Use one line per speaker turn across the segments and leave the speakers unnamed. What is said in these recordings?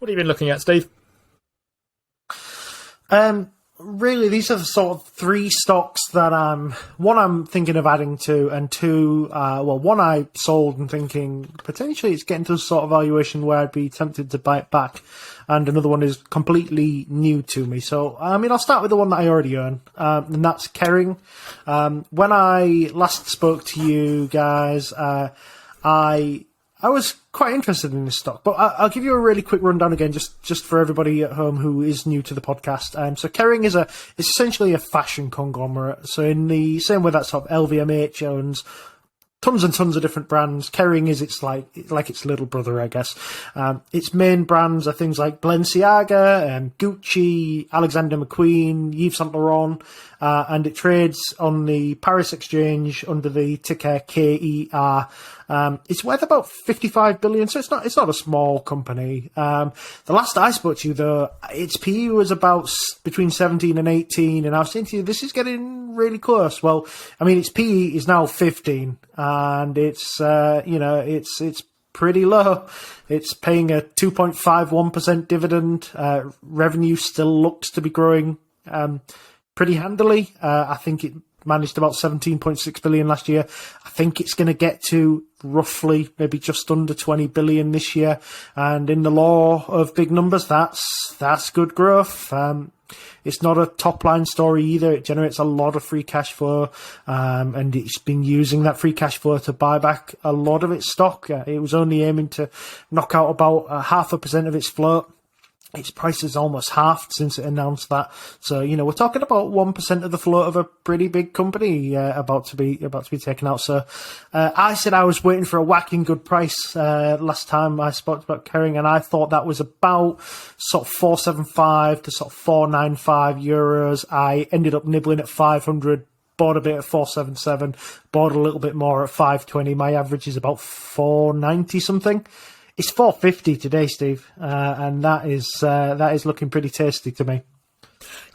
What have you been looking at, Steve?
Really, these are the sort of three stocks that I'm thinking of adding to, and two, one I sold and thinking potentially it's getting to a sort of valuation where I'd be tempted to buy it back, and another one is completely new to me. So, I'll start with the one that I already own, and that's Kering. When I last spoke to you guys, I was quite interested in this stock, but I'll give you a really quick rundown again, just for everybody at home who is new to the podcast. So Kering is essentially a fashion conglomerate. So in the same way that sort of LVMH owns tons and tons of different brands, Kering is its little brother, I guess. Its main brands are things like Balenciaga, Gucci, Alexander McQueen, Yves Saint Laurent, and it trades on the Paris Exchange under the ticker KER. It's worth about 55 billion, so it's not a small company. The last I spoke to you, though, its PE was about between 17 and 18, and I was saying to you, this is getting really close. Well, its PE is now 15, and it's pretty low. It's paying a 2.51% dividend. Revenue still looks to be growing pretty handily. I think it managed about 17.6 billion last year. I think it's going to get to roughly maybe just under 20 billion this year. And in the law of big numbers, that's good growth. It's not a top line story either. It generates a lot of free cash flow, and it's been using that free cash flow to buy back a lot of its stock. It was only aiming to knock out about 0.5% of its float. Its price has almost halved since it announced that. So, we're talking about 1% of the float of a pretty big company about to be taken out. So, I said I was waiting for a whacking good price last time I spoke about Kering, and I thought that was about sort of 475 to sort of 495 euros. I ended up nibbling at 500. Bought a bit at 477, bought a little bit more at 520. My average is about 490 something. It's 450 today, Steve, and that is looking pretty tasty to me.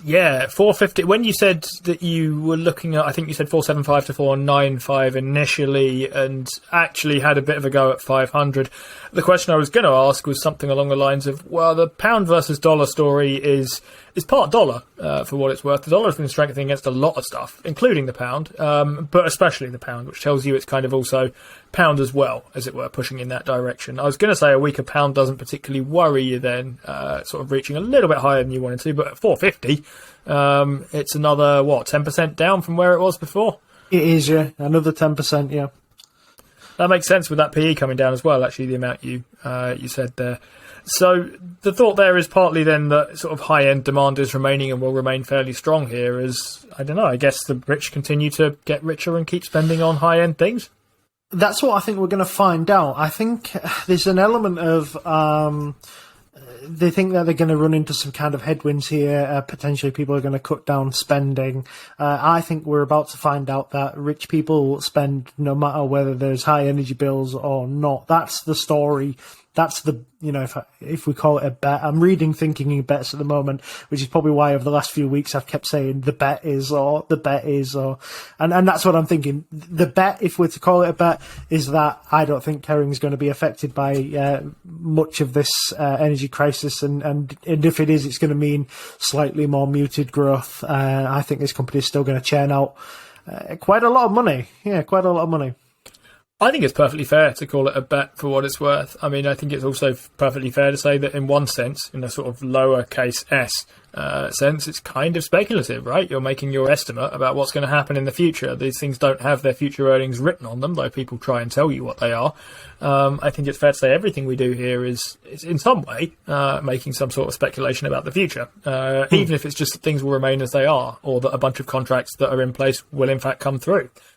Yeah, 450. When you said that you were looking at, I think you said 475 to 495 initially, and actually had a bit of a go at 500. The question I was going to ask was something along the lines of, well, the pound versus dollar story is part dollar, for what it's worth. The dollar has been strengthening against a lot of stuff, including the pound, but especially the pound, which tells you it's kind of also pound as well, as it were, pushing in that direction. I was going to say a weaker pound doesn't particularly worry you then, sort of reaching a little bit higher than you wanted to, but at 450, it's another, 10% down from where it was before?
It is, yeah. Another 10%, yeah.
That makes sense with that PE coming down as well, actually, the amount you said there. So the thought there is partly then that sort of high-end demand is remaining and will remain fairly strong here as, I don't know, I guess the rich continue to get richer and keep spending on high-end things?
That's what I think we're going to find out. I think there's an element of they think that they're going to run into some kind of headwinds here. Potentially people are going to cut down spending. I think we're about to find out that rich people spend no matter whether there's high energy bills or not. That's the story. That's the, if we call it a bet. I'm reading thinking in bets at the moment, which is probably why over the last few weeks I've kept saying the bet is, and that's what I'm thinking. The bet, if we're to call it a bet, is that I don't think Kering is going to be affected by much of this energy crisis, and if it is, it's going to mean slightly more muted growth. I think this company is still going to churn out quite a lot of money. Yeah, quite a lot of money.
I think it's perfectly fair to call it a bet for what it's worth. I mean, I think it's also perfectly fair to say that in one sense, in a sort of lowercase s sense, it's kind of speculative, right? You're making your estimate about what's going to happen in the future. These things don't have their future earnings written on them, though people try and tell you what they are. I think it's fair to say everything we do here is in some way making some sort of speculation about the future, even if it's just that things will remain as they are, or that a bunch of contracts that are in place will in fact come through.